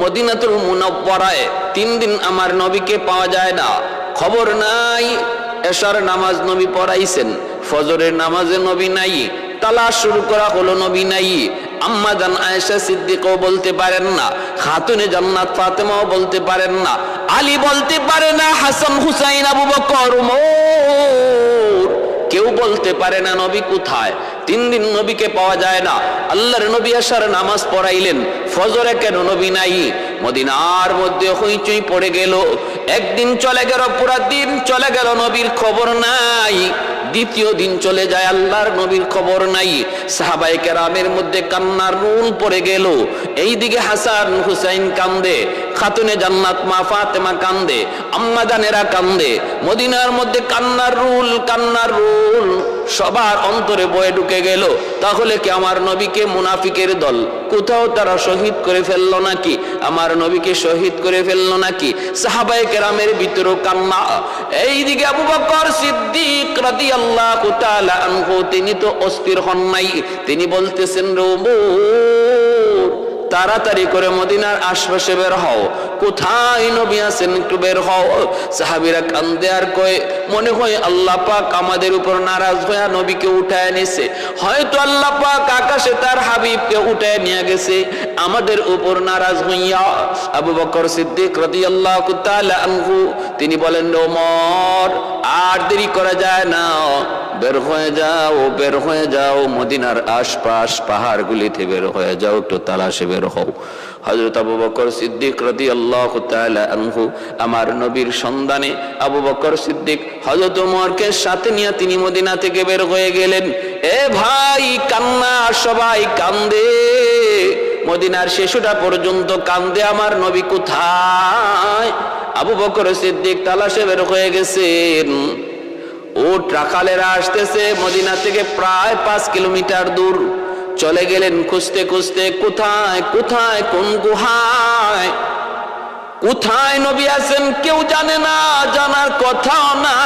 মদিনাতুল মুনাওয়ারায় 3 দিন আমার নবীকে পাওয়া যায় না, খবর নাই। এশার নামাজ নবী পড়াইছেন, ফজরের নামাজে নবী নাই, তালাশ শুরু করা হলো, নবী নাই। আম্মা জান আয়েশা সিদ্দিকও বলতে পারেন না, খাতুনে জান্নাত ফাতেমাও বলতে পারেন না, আলী বলতে পারে না, হাসান হুসাইন আবু বকর উমর কেউ বলতে পারে না নবী কোথায়। 3 দিন নবীকে পাওয়া যায় না। আল্লাহর নবী আসার নামাজ পড়াইলেন, ফজরে কেন নবী নাই? মদিনার মধ্যে হইচই পড়ে গেল। একদিন চলে গেল, পুরা দিন চলে গেল, নবীর খবর নাই। দ্বিতীয় দিন চলে যায়, আল্লাহর নবীর খবর নাই। সাহাবায়ে কেরামের মধ্যে কান্নার রুল পড়ে গেল। এইদিকে হাসান হুসাইন কান্দে, খাতুনে জান্নাত মা ফাতেমা কান্দে, আম্মা জানেরা কান্দে। মদিনার মধ্যে কান্নার রুল, কান্নার রুল সবার অন্তরে বয়ে ঢুকে গেল। তাহলে কি আমার নবীকে মুনাফিকের দল কোথাও তারা শহীদ করে ফেললো নাকি? আমার নবীকে শহীদ করে ফেললো নাকি? সাহাবায়ে কেরামের ভিতরেও কান্না। এইদিকে আবু বকর সিদ্দিক রাদিয়াল্লাহু তাআলা আনহু তিনি তো অস্থির হন নাই। তিনি বলতেছেন, তাড়াতাড়ি করে মদিনার আশপাশে বের হও, কোথায় নবী আছেন একটু বের হও। সাহাবীরা কান্দে আর কয়, মনে হয় আল্লাহ পাক আমাদের উপর নারাজ হয়ে নবীকে উঠায় নিছে, হয়তো আল্লাহ পাক আকাশে তার হাবিবকে উঠায় নিয়ে গেছে আমাদের উপর নারাজ হইয়া। আবু বকর সিদ্দিক রাদিয়াল্লাহু তাআলা আনহু তিনি বলেন, ওমর আর দেরি করা যায় না, বের হয়ে যাও, বের হয়ে যাও, মদিনার আশপাশ পাহাড়গুলিতে বের হয়ে যাও, একটু তালাশে বের হও। হযরত আবু বকর সিদ্দিক রাদিয়াল্লাহু তাআলা আনহু আমার নবীর সন্ধানে আবু বকর সিদ্দিক হযরত ওমরকে সাথে নিয়ে তিনি মদিনা থেকে বের হয়ে গেলেন। এ ভাই, কান্না, সবাই কান্দে, মদিনার শেষটা পর্যন্ত কান্দে, আমার নবী কোথায়? আবু বকর সিদ্দিক তালাশে বের হয়ে গেছেন। উট রাখালেরা আসতেছে মদিনা থেকে প্রায় 5 কিলোমিটার দূর। চলে গেলেন খুঁজতে খুঁজতে, কোথায় কোথায়, কোন গুহায়, কোথায় নবী আছেন কেউ জানে না, জানার কথাও না।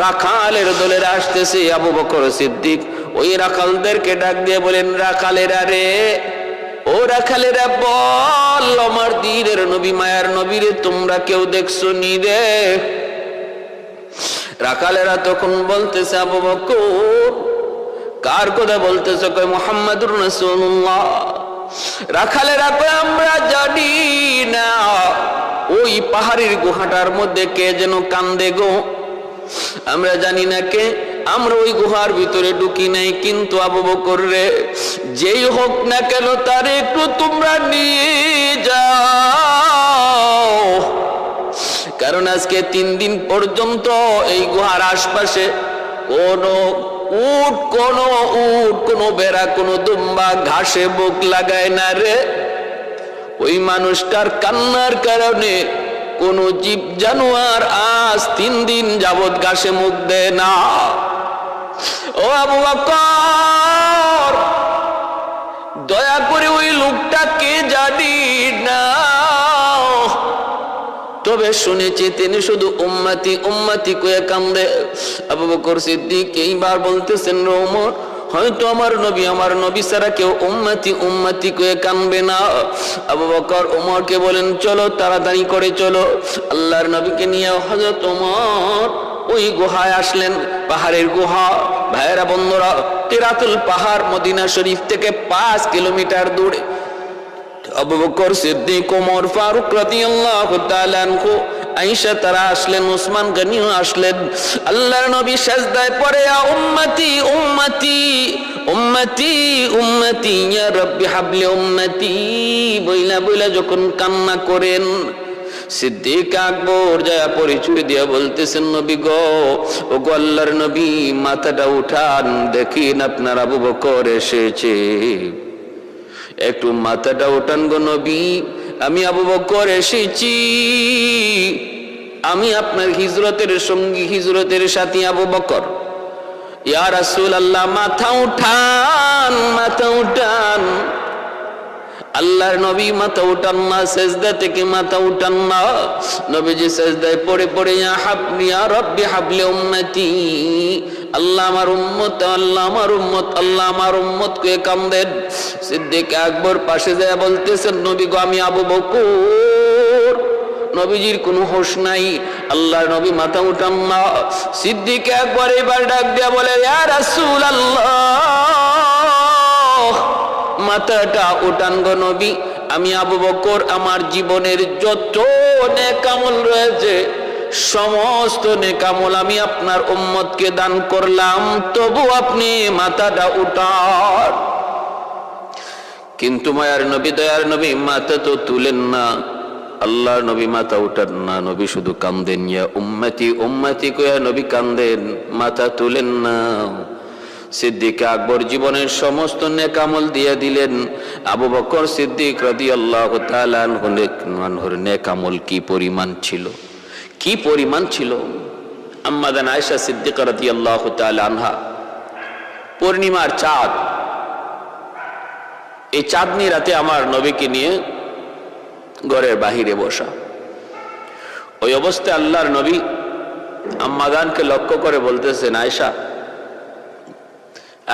রাখালের দলেরা আসতেছে। আবু বকর সিদ্দিক ওই রাখালদেরকে ডাক দিয়ে বলেন, রাখালেরা রে, ও রাখালেরা বল, আমার দিনের নবী মায়ার নবীরে তোমরা কেউ দেখছো নি রে? রাখালেরা তখন বলতেছে, আবু বকর কার কথা বলতেছে? কয় মুহাম্মাদুর রাসূলুল্লাহ। রাখালেরা কয় আমরা জানি না, ওই পাহাড়ের গুহাটার মধ্যে কে যেন কান্দে গো, আমরা জানি না কে, আমরা ওই গুহার ভিতরে ঢুকি নাই। কিন্তু আবু বকর রে, যেই হোক না কেন তার একটু তোমরা নিয়ে যাও, কারণ আজকে 3 দিন পর্যন্ত এই গুহার আশপাশে কোনো উট, কোনো বেড়া, কোনো দুম্বা ঘাসে বুক লাগায় না রে। ওই মানুষটার কান্নার কারণে কোন জীব জানোয়ার আজ 3 দিন যাবত ঘাসে মুখ দেয় না। ও আবু বকর, দয়া করে ওই লোকটাকে জানি না, তবে শুনেছি তিনি শুধু উম্মতি উম্মতি কয়ে কান্দে। আবু বকর সিদ্দিক এইবার বলতেছেন, ওমর হয়তো আমার নবী ছাড়া কেউ উম্মতি উম্মতি কয়ে কানবে না। আবু বকর ওমরকে বলেন, চলো তাড়াতাড়ি করে চলো। আল্লাহর নবীকে নিয়ে হযরত ওমর ওই গুহায় আসলেন, পাহাড়ের গুহা। ভাইয়েরা বন্ধুরা, তিরাতুল পাহাড় মদিনা শরীফ থেকে 5 কিলোমিটার দূরে। আবু বকর সিদ্দিক, ওমর ফারুক রাদিয়াল্লাহু তাআলা আনহু, আয়েশা তারা আসলেন, ওসমান গনিও আসলেন। আল্লাহর নবী সিজদায় পড়ে, উম্মতি উম্মতি উম্মতি উম্মতি ইয়া রাব্বি হাবলি উম্মতি বইলা বইলা যখন কান্না করেন, সিদ্দিক আকবর যায় পরিচয় দিয়ে বলতেছেন, নবী গো, ও গো আল্লাহর নবী, মাথাটা উঠান, দেখেন আপনার আবু বকর এসেছে, একটু মাথাটা উঠান গো নবী, আমি আবু বকর এসেছি, আমি আপনার হিজরতের সঙ্গী, হিজরতের সাথী আবু বকর। ইয়া রাসূলুল্লাহ, মাথা উঠান, মাথা উঠান। আল্লাহর নবী মাথা উঠান না, সেজদা থেকে মাথা উঠান না। নবীজি সেজদায় পড়ে পড়ে, ইয়া রাব্বি হাবলি উম্মতি, আল্লাহ আমার উম্মত, আল্লাহ আমার উম্মত, আল্লাহ আমার উম্মত কে কান্দেন। সিদ্দিক আকবর পাশে যায় বলতেছেন, নবী গো আমি আবু বকর। নবীজির কোনো হোশ নাই। আল্লাহর নবী মাথা উঠান না। সিদ্দিক একবার এবার ডাক দিয়া বলে, ইয়া রাসূলুল্লাহ, মাথাটা উঠান গো নবী। আমি আবু বকর আমার জীবনের যত নেক আমল রয়েছে সমস্ত নেক আমল আমি আপনার উম্মতকে দান করলাম, তবু আপনি মাথাটা উঠান। কিন্তু মায়ার নবী, দয়ার নবী মাথা তো তুলেন না। আল্লাহর নবী মাথা উঠান না, নবী শুধু কান্দেন, ইয়া উম্মতি উম্মতি কইয়া নবী কান্দেন, মাথা তুলেন না। সিদ্দিক আকবর জীবনের সমস্ত নেক আমল দিয়ে দিলেন। আবু বকর সিদ্দিক রাদিয়াল্লাহু তাআলা আনহুর নেক আমল কি পরিমাণ ছিল, কি পরিমাণ ছিল। আম্মা জান আয়েশা সিদ্দিকা রাদিয়াল্লাহু তাআলা আনহা, পূর্ণিমার চাঁদ, এই চাঁদনি রাতে আমার নবীকে নিয়ে ঘরের বাহিরে বসা। ওই অবস্থায় আল্লাহর নবী আম্মা জানকে লক্ষ্য করে বলতেছেন, আয়েশা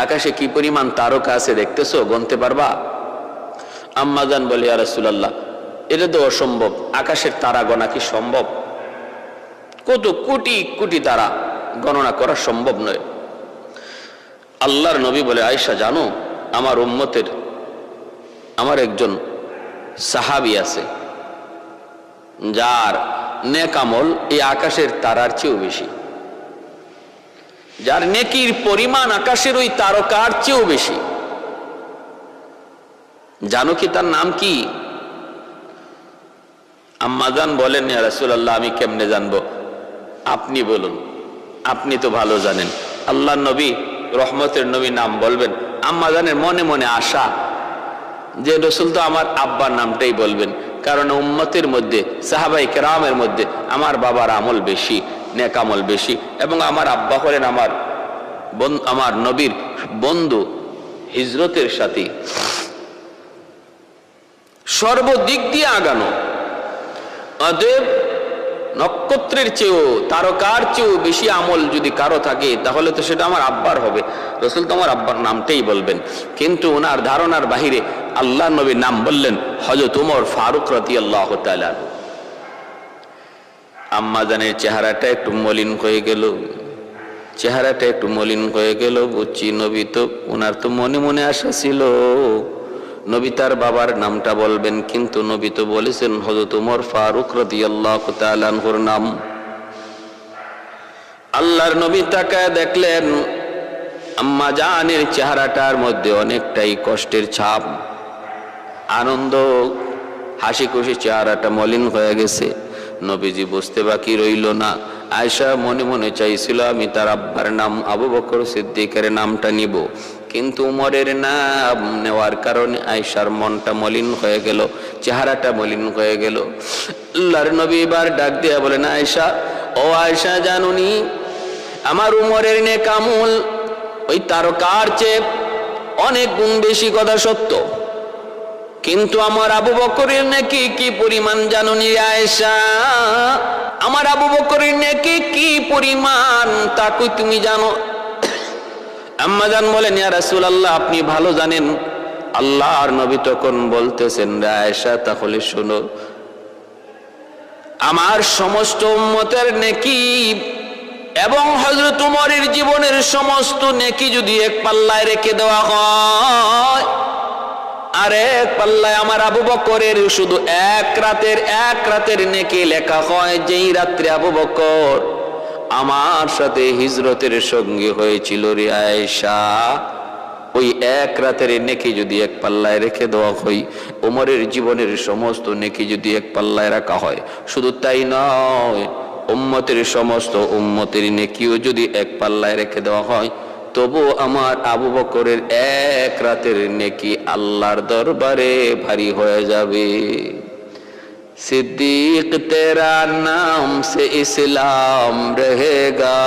আকাশে কি পরিমাণ তারকা আছে দেখতেছো, গুনতে পারবা? আম্মা জান বলে, ইয়া রাসূলুল্লাহ এটা তো অসম্ভব, আকাশের তারা গোনা কি সম্ভব? কত কোটি কোটি তারা, গণনা করা সম্ভব নয়। আল্লাহর নবী বলে, আয়েশা জানো আমার উম্মতের আমার একজন সাহাবী আছে যার নেক আমল এই আকাশের তারার চেয়েও বেশি, যার নেকির পরিমাণ আকাশের ওই তারকার চেয়েও বেশি। জানো কি তার নাম কি? আম্মাজান বলেন, ইয়া রাসূলুল্লাহ আমি কেমনে জানবো, আপনি বলুন, আপনি তো ভালো জানেন। আল্লাহর নবী রহমতের নবী নাম বলবেন। আম্মাজানের মনে মনে আশা যে রাসূল তো আমার আব্বার নামটাই বলবেন, কারণ উম্মতের মধ্যে সাহাবাই কেরামের মধ্যে আমার বাবার আমল বেশি, নেক আমল বেশি, এবং আমার আব্বা হলেন আমার নবীর বন্ধু, হিজরতের সাথী, সর্বদিক দিয়ে আগানো। অতএব নক্ষত্রের চেয়েও তারকার চেয়েও বেশি আমল যদি কারো থাকে তাহলে তো সেটা আমার আব্বার হবে। রাসূল তো আমার আব্বার নামটাই বলবেন, কিন্তু ওনার ধারণার বাহিরে আল্লাহ নবীর নাম বললেন হযরত ওমর ফারুক রাদিয়াল্লাহু তাআলা। আম্মা জানের চেহারাটা একটু মলিন হয়ে গেল, চেহারাটা একটু মলিন হয়ে গেল। বুঝছি নবী তো, ওনার তো মনে মনে আশা ছিল নবী তার বাবার নামটা বলবেন, কিন্তু নবী তো বলেছেন হযরত ওমর ফারুক রাদিয়াল্লাহু তাআলা আনহুর নাম। আল্লাহর নবী তাকায় দেখলেন আম্মা জানের চেহারাটার মধ্যে অনেকটাই কষ্টের ছাপ, আনন্দ হাসি খুশি চেহারাটা মলিন হয়ে গেছে। নবীজি বুঝতে বাকি রইল না। আয়েশা মনে মনে চাইছিল আমি তার আব্বার নাম আবু বকর সিদ্দিকের নামটা নিব, কিন্তু উমরের নাম নেওয়ার কারণে আয়েশার মনটা মলিন হয়ে গেল, চেহারাটা মলিন হয়ে গেল। আল্লাহর নবী এবার ডাক দিয়া বলেন, আয়েশা, ও আয়েশা জানুনি আমার উমরের নেক আমল ওই তারকার চেয়ে অনেক গুণ বেশি, কথা সত্য, কিন্তু আমার আবু বকরের নেকি কি পরিমাণ জানুনি আয়েশা? আমার আবু বকরের নেকি কি পরিমাণ তা কই তুমি জানো? আম্মা জান বলেন, ইয়া রাসূলুল্লাহ আপনি ভালো জানেন। আল্লাহর নবী তখন বলতেছেন, আয়েশা তাহলে শোনো, আমার সমস্ত উম্মতের নেকি এবং হযরত ওমরের জীবনের সমস্ত নেকি যদি এক পাল্লায় রেখে দেওয়া হয়, আর এক পাল্লায় আমার আবু বকরের শুধু এক রাতের নেকি লেখা হয়, যেই রাত্রে আবু বকর আমার সাথে হিজরতের সঙ্গী হয়েছিল রে আয়েশা, ওই এক রাতের নেকি যদি এক পাল্লায় রেখে দেওয়া হয়, ওমরের জীবনের সমস্ত নেকি যদি এক পাল্লায় রাখা হয়, শুধু তাই নয় উম্মতের সমস্ত উম্মতের নেকিও যদি এক পাল্লায় রেখে দেওয়া হয়, তবু আমার আবু বকরের এক রাতের নেকি আল্লাহর দরবারে ভারী হয়ে যাবে। सिद्दीक तेरा नाम से इस्लाम रहेगा,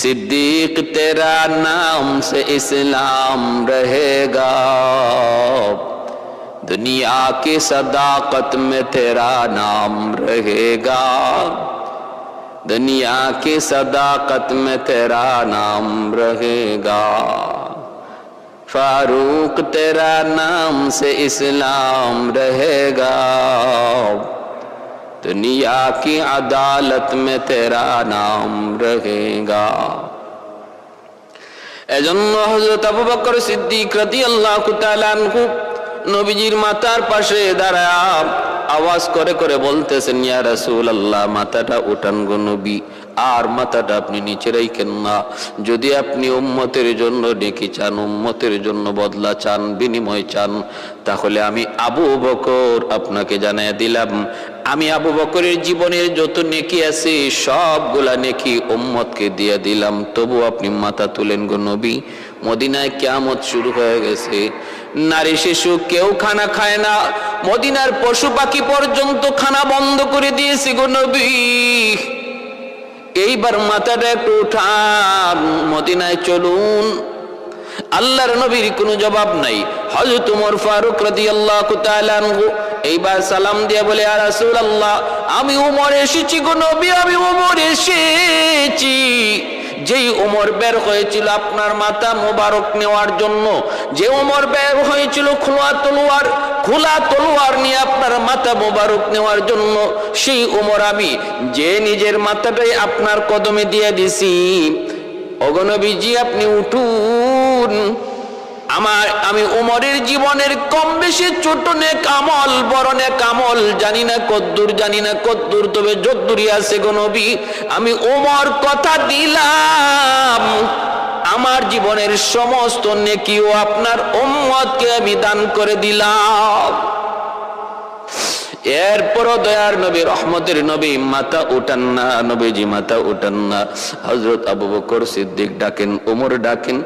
सिद्दीक तेरा नाम से इस्लाम रहेगा, दुनिया की सदाकत में तेरा नाम रहेगा, दुनिया की सदाकत में तेरा नाम रहेगा, फारूक तेरा नाम से इस्लाम रहेगा, दुनिया की अदालत में तेरा नाम रहेगा। এজন্য হযরত আবু বকর সিদ্দিক রাদিয়াল্লাহু তাআলা আনহু নবীজির মাথার পাশে দাঁড়ায়া আওয়াজ করে করে বলতেছেন, ইয়া রাসূলুল্লাহ, মাথাটা উঠান গো নবী, আর মাথাটা আপনি নিচে রাখেন না। যদি আপনি উম্মতের জন্য নেকি চান, উম্মতের জন্য বদলা চান, বিনিময় চান, তাহলে আমি আবু বকর আপনাকে জানাইয়া দিলাম, আমি আবু বকরের জীবনের যত নেকি আছে সবগুলা নেকি উম্মতকে দিয়ে দিলাম। তবু আপনি মাথা তুলেন গো নবী। মদিনায় কিয়ামত শুরু হয়ে গেছে, নারী শিশু কেউ খানা খায় না, মদিনার পশু পাখি পর্যন্ত খানা বন্ধ করে দিয়েছে গো নবী। এইবার মাথাটা একটু উঠান, মদিনায় চলুন। আল্লাহর নবীর কোনো জবাব নাই। হযরত ওমর ফারুক রাদিয়াল্লাহু তাআলা আনহু এইবার সালাম দিয়ে বলে, ইয়া রাসূলুল্লাহ, আমি ওমর এসেছি গো নবী, আমি ওমর এসেছি। যেই ওমর বের হয়েছিল আপনার মাথা মোবারক নেওয়ার জন্য, যে ওমর বের হয়েছিল খোলা তলোয়ার নিয়ে আপনার মাথা মোবারক নেওয়ার জন্য, সেই ওমর আমি, যে নিজের মাথাটাই আপনার কদমে দিয়ে দিছি। ওগো নবীজি, আপনি উঠুন। আমি ওমরের জীবনের কম বেশি ছোট নেক আমল, বড় নেক আমল জানি না কদ্দুর, তবে যদ্দুরই আছে গো নবী, আমি ওমর কথা দিলাম, আমার জীবনের সমস্ত নেকিও আপনার উম্মতকে আমি দান করে দিলাম। এরপরও দয়ার নবী, রহমতের নবী মাথা উঠান না, নবীজি মাথা উঠান না। হযরত আবু বকর সিদ্দিক ডাকেন, ওমর ডাকেন,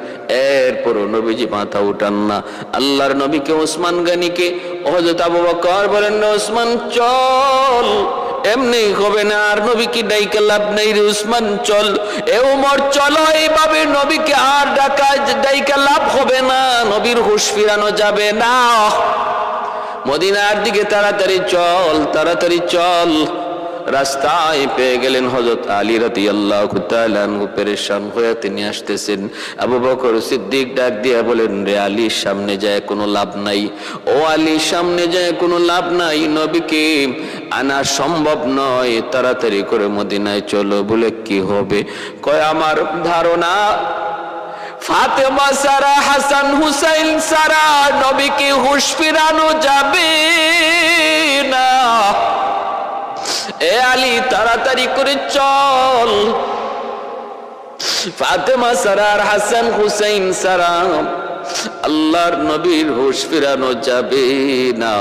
এরপরও নবীজি মাথা উঠান না। আল্লাহর নবীকে, ওসমান গনিকে হযরত আবু বকর বলেন, ওসমান চল, এমনি হবে না, আর নবীকে ডাইকা লাভ নাই রে ওসমান, চল। এ ওমর চলো, এইভাবে নবীকে আর ডাইকা লাভ হবে না, নবীর হুঁশ ফিরানো যাবে না। মদিনার দিকে তাড়াতাড়ি চল। রাস্তায় পেয়ে গেলেন হযরত আলী রাদিয়াল্লাহু তাআলা আনহু, পেরেশান হয়ে তিনি আসতেছেন। আবু বকর সিদ্দিক ডাক দিয়ে বলেন, রে আলী, সামনে যায় কোনো লাভ নাই, ও আলী, সামনে যায় কোনো লাভ নাই, নবীকে আনা সম্ভব নয়, তাড়াতাড়ি করে মদিনায় চলো। বলে কি হবে? কয়, আমার ধারণা ফাতেমা সারা, হাসান হুসাইন সারা নবীকে হুঁশ ফিরানো যাবে না। এ আলী, তাড়াতাড়ি করে চল। ফাতেমা সারা আর হাসান হুসাইন সারা আল্লাহর নবীর হুঁশ ফিরানো যাবে না।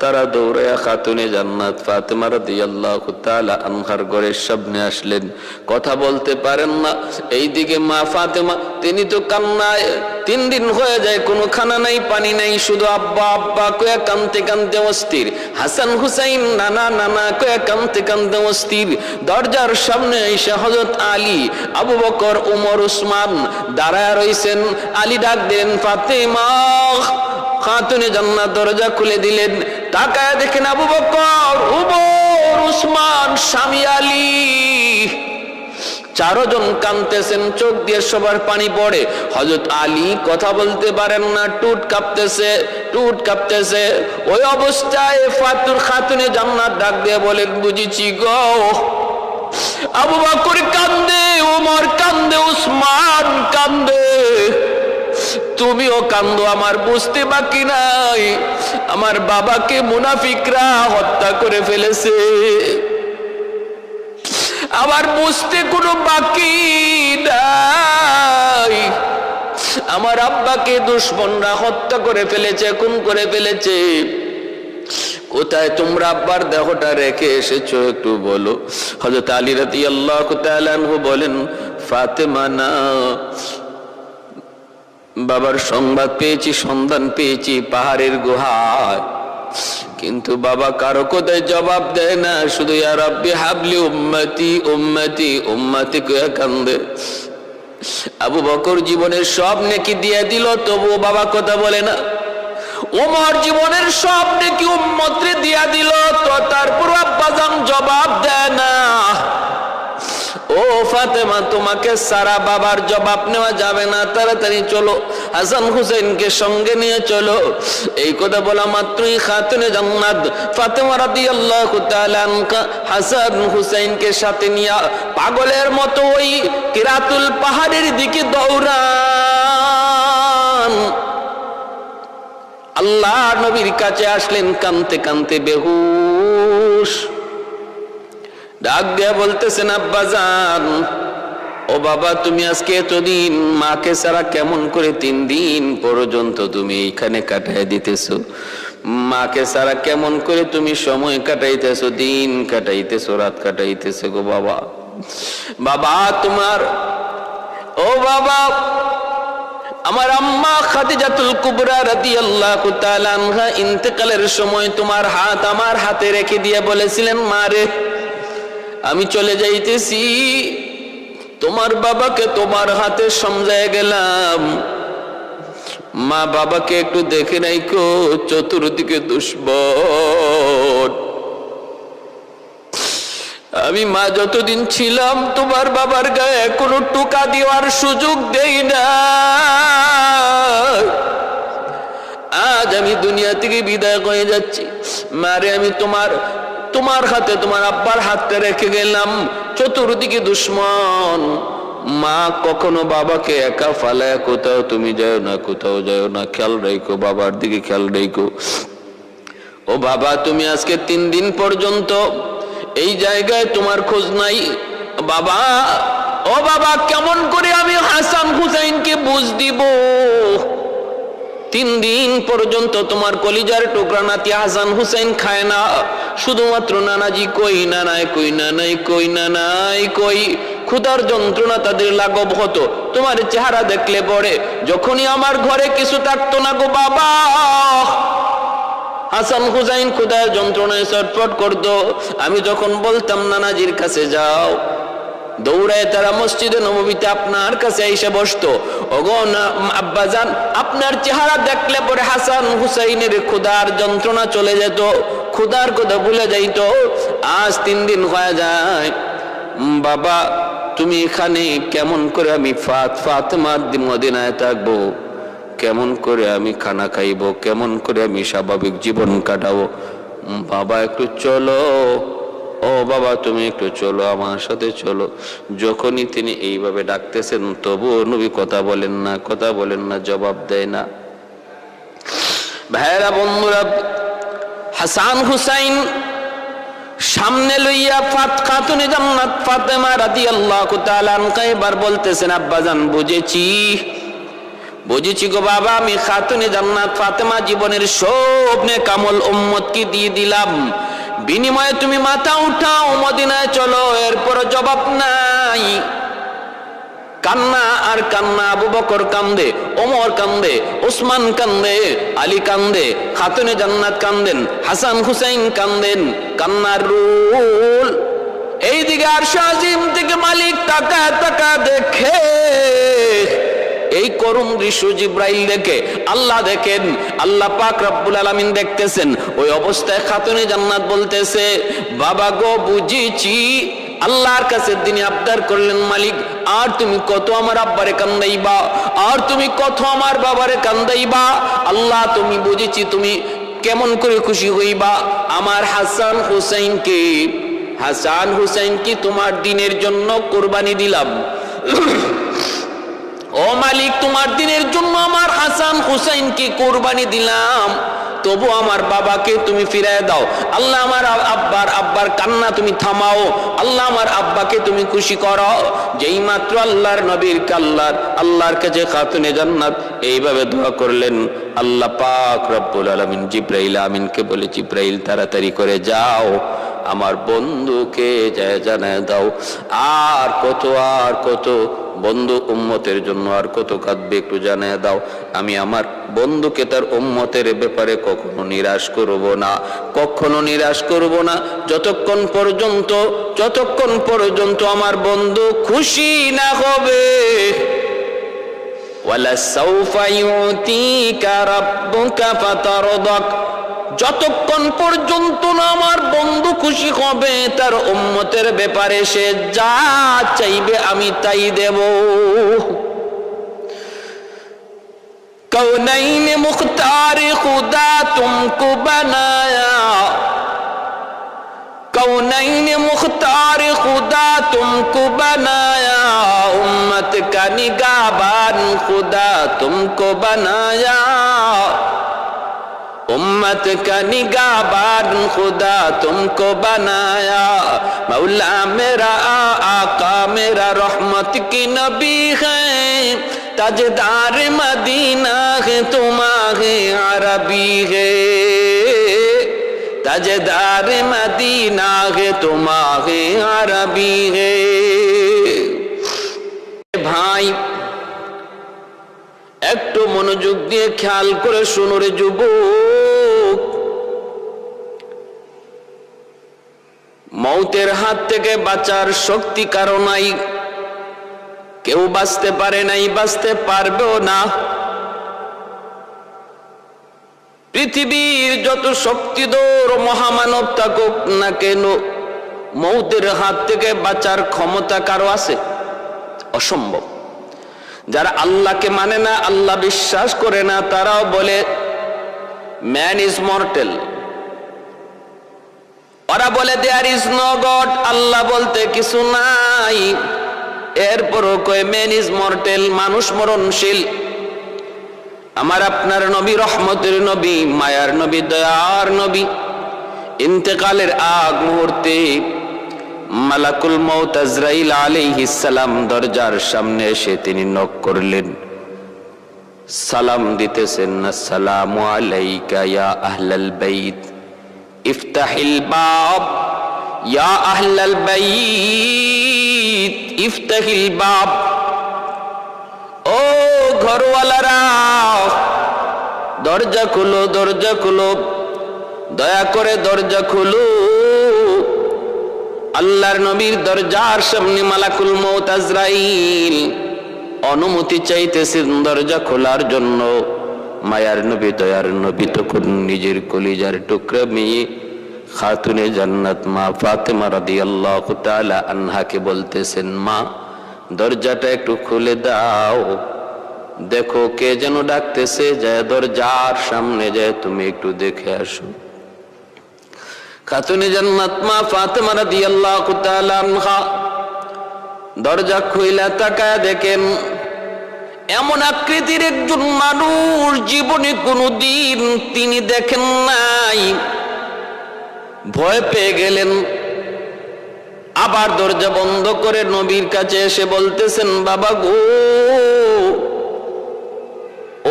তারা দৌড়ায়া খাতুনে জান্নাত ফাতেমা রাদিয়াল্লাহু তাআলা আনহার ঘরের সামনে আসলেন। কথা বলতে পারেন না। এইদিকে মা ফাতেমা, তিনি তো কান্নায়, 3 দিন হয়ে যায়, কোনো খানা নাই, পানি নাই, শুধু আব্বা আব্বা কয়ে কানতে কানতে অস্থির। হাসান হুসাইন নানা নানা কয়ে কানতে কানতে অস্থির। দরজার সামনে এসে হযরত আলী, আবু বকর, ওমর, উসমান দাঁড়ায় রইছেন। আলী ডাক দিলেন, ফাতেমা। খাতুনে জান্নাত দরজা খুলে দিলেন। তাকায় দেখেন আবু বকর, ওমর, উসমান, স্বামী আলী, 4 জন কাঁদতেছেন, চোখ দিয়ে সবার পানি পড়ে। হযরত আলী কথা বলতে পারেন না, টুট কাঁপতেছে। ওই অবস্থায় খাতুনে জান্নাত ডাক দিয়ে বলেন, বুঝেছি গো। আবু বকর কান্দে, ওমর কান্দে, উসমান কান্দে, তুমিও কান্দো, আমার বুঝতে বাকি নাই, আমার বাবাকে মুনাফিকরা হত্যা করে ফেলেছে, আমার বুঝতে কোনো বাকি নাই, আমার আব্বাকে দুশমনরা হত্যা করে ফেলেছে, খুন করে ফেলেছে। কোথায় তোমরা আব্বার দেহটা রেখে এসেছো একটু বলো। হযরত আলী রাদিয়াল্লাহু তাআলা আনহু বলেন, ফাতেমা না, বাবার সংবাদ পেয়েছি, সন্ধান পেয়েছি পাহাড়ের গুহায়, কিন্তু বাবা কারো কোথায় জবাব দেয় না, শুধু ইয়া রাব্বি হাবলি উম্মতি উম্মতি উম্মতি কয়ে কান্দে। আবু বকর জীবনের সব নেকি দিয়ে দিল, তবুও বাবা কথা বলে না। ওমর জীবনের সব নেকি উম্মতরে দিয়া দিল, তো তারপর আব্বাজান জবাব দেয় না। ও ফাতেমা, তোমাকে সারা বাবার জবাব নেওয়া যাবে না, তাড়াতাড়ি চলো, হাসান হুসাইনকে সঙ্গে নিয়ে চলো। এই কথা বলা মাত্রই খাতুনে জান্নাত ফাতেমা রাদিয়াল্লাহু তাআলা আনহা হাসান হুসাইনকে সাথে নিয়ে পাগলের মতো ওই কিরাতুল পাহাড়ের দিকে দৌড়ান। আল্লাহ নবীর কাছে আসলেন কানতে কানতে বেহুশ। ডাক দিয়া বলতেছেন, আব্বাজান, ও বাবা, তুমি আজকে এতদিন মাকে ছাড়া কেমন করে 3 দিন পর্যন্ত তুমি এইখানে কাটাই দিতেছো? মাকে ছাড়া কেমন করে তুমি সময় কাটাইতেছো, দিন কাটাইতেছো, রাত কাটাইতেছো গো বাবা? বাবা তোমার, ও বাবা, আমার আম্মা খাদিজাতুল কুবরা রাদিয়াল্লাহু তাআলা আনহা ইন্তেকালের সময় তোমার হাত আমার হাতে রেখে দিয়ে বলেছিলেন, মারে আমি চলে যাইতেছি, তোমার বাবাকে তোমার হাতে সমঝায় গেলাম, মা বাবাকে একটু দেখে রাখো, চতুর্দিকে দুশ্মন। আমি মা যতদিন ছিলাম তোমার বাবার গায়ে কোনো টোকা দেওয়ার সুযোগ দেই না। আজ আমি দুনিয়া থেকে বিদায় হয়ে যাচ্ছি, মারে আমি তোমার হাতে, তোমার আব্বার হাতটা রেখে গেলাম, চতুর্দিকে দুশ্মন। মা কখনো বাবাকে একা ফালায় কোথাও তুমি যাও না, কোথাও যাও না, খেয়াল রেখো, বাবার দিকে খেয়াল রেখো। ও বাবা, তুমি আজকে 3 দিন পর্যন্ত এই জায়গায় তোমার খোঁজ নাই। বাবা, ও বাবা, কেমন করে আমি হাসান হুসাইনকে বুঝ দিব? 3 দিন পর্যন্ত তোমার কলিজার টুকরা নাতি হাসান হুসাইন খায় না, শুধুমাত্র নানাজি কই, নানাই কই, নানাই কই, নানাই কই। ক্ষুধার যন্ত্রণা তাদের লাঘব হতো তোমার চেহারা দেখলে পরে। যখনই আমার ঘরে কিছু থাকতো না গো বাবা, হাসান হুসাইন ক্ষুধার যন্ত্রণায় ছটফট করতো। আমি যখন বলতাম নানাজির কাছে যাও, দৌড়ায় তারা মসজিদে নববীতে আপনার কাছে এসে বসতো। ওগো আব্বাজান, আপনার চেহারা দেখলে পরে হাসান হুসাইনের ক্ষুধার যন্ত্রণা চলে যেত, ক্ষুধার কথা ভুলে যাইত। আজ 3 দিন হয়ে যায়, বাবা তুমি এখানে, কেমন করে আমি ফাতেমার মদিনায় থাকবো, কেমন করে আমি খানা খাইবো, কেমন করে আমি স্বাভাবিক জীবন কাটাবো? বাবা একটু চলো, ও বাবা তুমি একটু চলো, আমার সাথে চলো। যখনই তিনি এইভাবে ডাকতেছেন তবুও নবী কথা বলেন না, জবাব দেয় না। ভাইরা বন্ধুরা, হাসান হুসাইন সামনে লইয়া খাতুনে জান্নাত ফাতেমা রাদিয়াল্লাহু তাআলা আনহা এবার বলতেছেন, আব্বাজান বুঝেছি গো বাবা, আমি খাতুনে জান্নাত ফাতেমা জীবনের সব নেক আমল উম্মতকে দিয়ে দিলাম, বিনিময়ে তুমি মাথা উঠাও, মদিনায় চলো। এরপর জবাব নাই। কান্না আর কান্না, আবু বকর কান্দে, ওমর কান্দে, ওসমান কান্দে, আলী কান্দে, খাতুনে জান্নাত কান্দেন, হাসান হুসাইন কান্দেন, কান্নার রুল। এইদিকে আরশ আজিম থেকে মালিক তাকা দেখে এই করুণ দৃশ্য জিব্রাইল দেখে, আল্লাহ দেখেন, আল্লাহ পাক রব্বুল আলামিন দেখতেছেন। ওই অবস্থায় খাতুনে জান্নাত বলতেছে, বাবা গো বুঝেছি। আল্লাহর কাছে তিনি আবদার করলেন, মালিক আর তুমি কত আমার আব্বারে কান্দাইবা, আর তুমি কত আমার বাবারে কান্দাইবা? আল্লাহ তুমি বুঝেছি, তুমি কেমন করে খুশি হইবা আমার হাসান হুসাইনকে তোমার দিনের জন্য কোরবানি দিলাম। ও মালিক, তোমার দিনের জন্য আমার হাসান হুসাইনকে কোরবানি দিলাম, তবু আমার বাবাকে তুমি ফিরায় দাও। আল্লাহ আমার আব্বার কান্না তুমি থামাও, আল্লাহ আমার আব্বাকে তুমি খুশি করো। যেই মাত্র আল্লাহর নবীর আল্লাহর কাছে খাতুনে জান্নাত এইভাবে দোয়া করলেন, আল্লাহ পাক রব্বুল আলামিন জিব্রাইল আমিনকে বলে, জিব্রাইল তাড়াতাড়ি করে যাও, আমার বন্ধুকে জানায় দাও। আর কত বন্ধু উম্মতের জন্য আর কত কাঁদবে একটু জানায় দাও। আমি আমার বন্ধুকে তার উম্মতের ব্যাপারে কখনো নিরাশ করব না, যতক্ষণ পর্যন্ত আমার বন্ধু খুশি না হবে। ওয়ালা সাউফা ইউতিকা রাব্বুকা ফাতারদাক, যতক্ষণ পর্যন্ত না আমার বন্ধু খুশি হবে তার উম্মতের ব্যাপারে সে যা চাইবে আমি তাই দেব। कौनैन मुख्तार खुदा तुमको बनाया, कौनैन मुख्तार खुदा तुमको बनाया, उम्मत का निगाहबान खुदा तुमको बनाया, उम्मत का निगाहबान खुदा तुमको बनाया। मौला मेरा आका मेरा रहमत की नबी है, ताजदार मदीना है तुम्हारे अरबी है, ताजदार मदीना है तुम्हारे अरबी है। भाई একটু মনোযোগ দিয়ে খেয়াল করে শুনো রে যুবক, মৌতের হাত থেকে বাঁচার শক্তি কারো নাই, কেউ বাঁচতে পারে নাই, বাঁচতে পারবেও না। পৃথিবীর যত শক্তিধর মহামানব থাকুক না কেন, মৌতের হাত থেকে বাঁচার ক্ষমতা কারো আছে? অসম্ভব। যারা আল্লাহকে মানে না, আল্লাহ বিশ্বাস করে না, তারাও বলে ম্যান ইজ মর্টেল। ওরা বলে দেয়ার ইজ নো গড, আল্লাহ বলতে কিছু নাই। এরপরও কয় ম্যান ইজ মর্টেল, মানুষ মরণশীল। আমার আপনার নবী রহমতের নবী, মায়ার নবী, দয়ার নবী, ইন্তেকালের আগ মুহূর্তে মালাকুল মউত আজরাইল আলাইহিস সালাম দরজার সামনে এসে তিনি নক করলেন, সালাম দিতেছেন, আসসালামু আলাইকা ইয়া আহলাল বাইত ইফতাহিল বাব, ইয়া আহলাল বাইত ইফতাহিল বাব। ও ঘরওয়ালারা, দরজা খুলো, দরজা খুলো, দয়া করে দরজা খুলো। আল্লাহর নবীর দরজার সামনে মালাকুল মউত আজরাইল অনুমতি চাইতেছেন দরজা খোলার জন্য। মায়ার নবী, দয়ার নবী তখন নিজের কলিজার টুকরা মেয়ে খাতুনে জান্নাত মা ফাতেমা রাদিয়াল্লাহু তাআলা আনহাকে বলতেছেন, মা দরজাটা একটু খুলে দাও, দেখো কে যেন ডাকতেছে, যায় দরজার সামনে যায় তুমি একটু দেখে আসো। খাতুনে জান্নাত মা ফাতেমা রাদিয়াল্লাহু তাআলা আনহা দরজা খুইলা তাকায় দেখেন এমন আকৃতির একজন মানুষ জীবনে কোনোদিন তিনি দেখেন নাই। ভয় পেয়ে গেলেন, আবার দরজা বন্ধ করে নবীর কাছে এসে বলতেছেন, বাবা গো,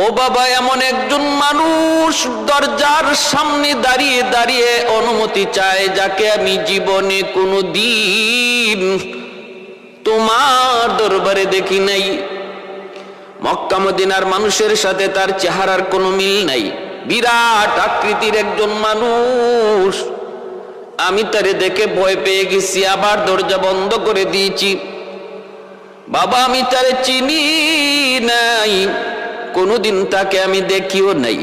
ও বাবা, এমন একজন মানুষ দরজার সামনে দাঁড়িয়ে দাঁড়িয়ে অনুমতি চায়, যাকে আমি জীবনে কোনোদিন তোমার দরবারে দেখি নাই। মক্কা মদিনার মানুষের সাথে তার চেহারার কোনো মিল নাই, বিরাট আকৃতির একজন মানুষ। আমি তারে দেখে ভয় পেয়ে গেছি, আবার দরজা বন্ধ করে দিয়েছি। বাবা, আমি তারে চিনি নাই, কোনদিন তাকে আমি দেখিও নাই।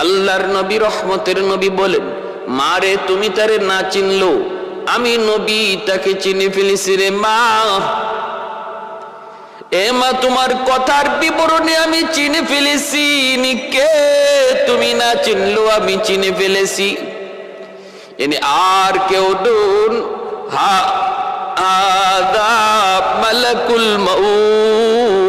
আল্লাহর নবী রহমতের নবী বলেন, মারে তুমি তারে না চিনলো, আমি নবী তাকে চিনে ফেলেছি রে মা। এ মা, তোমার কথার বিবরণে আমি চিনে ফেলেছি, কে তুমি না চিনলো আমি চিনে ফেলেছি। এনে আর কেউ ডুন হা আদা মালাকুল মউত।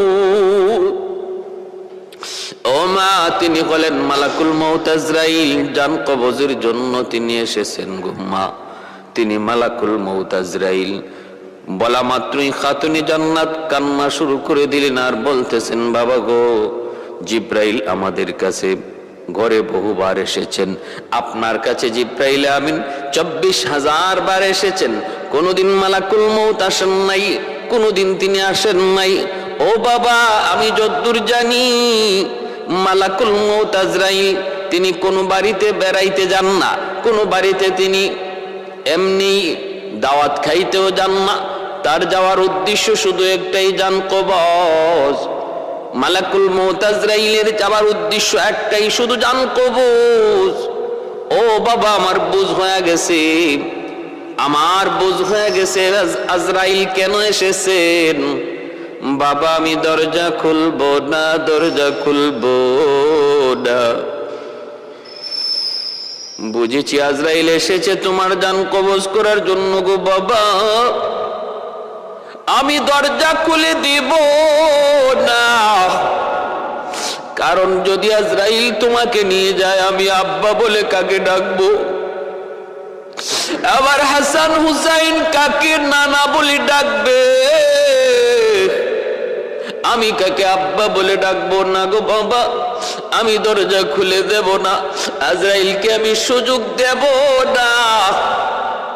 ও মা, তিনি বলেন মালাকুল মউত আজরাইল জান কবজের জন্য তিনি এসেছেন গো মা। তিনি মালাকুল মউত আজরাইল বলা মাত্রই খাতুনে জান্নাত কান্না শুরু করে দিলেন আর বলতেছেন, বাবা গো, জিব্রাইল আমাদের কাছে ঘরে বহুবার এসেছেন, আপনার কাছে জিব্রাইল আমিন 24,000 বার এসেছেন, কোনদিন মালাকুল মউত আসেন নাই, কোনদিন তিনি আসেন নাই। ও বাবা, আমি যতদূর জানি মালাকুল মউত আজরাইল তিনি কোন বাড়িতে বেড়াইতে যান না, কোন বাড়িতে তিনি এমনি দাওয়াত খাইতেও যান না। তার যাওয়ার উদ্দেশ্য শুধু একটাই, জান কবজ। মালাকুল মউত আজরাইলের যাওয়ার উদ্দেশ্য একটাই, শুধু জান কবজ। ও বাবা আমার বুঝ হয়ে গেছে, আমার বুঝ হয়ে গেছে আজরাইল কেন এসেছেন। বাবা আমি দরজা খুলবো না, দরজা খুলবো না। বুঝেছি আজরাইল এসেছে তোমার জান কবজ করার জন্য গো বাবা, আমি দরজা খুলে দিব না। কারণ যদি আজরাইল তোমাকে নিয়ে যায় আমি আব্বা বলে কাকে ডাকবো, আবার হাসান হুসাইন কাকে নানা বলে ডাকবে, আমি কাকে আব্বা বলে ডাকবো না গো বাবা। আমি দরজা খুলে দেব না, আজরাইলকে আমি সুযোগ দেব না,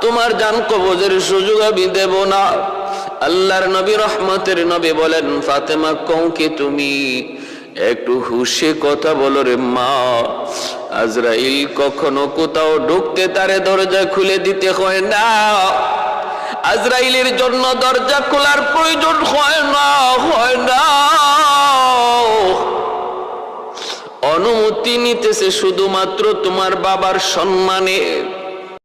তোমার জান কবজের সুযোগ আমি দেব না। আল্লাহর নবী রহমতের নবী বলেন, ফাতেমা কওকে তুমি একটু হুশে কথা বলো রে মা, আজরাইল কখনো কোথাও ঢুকতে তারে দরজা খুলে দিতে হয় না, আজরাইলের জন্য দরজা খোলার প্রয়োজন হয় না, হয় না। অনুমতি নিতেছে শুধুমাত্র তোমার বাবার সম্মানে।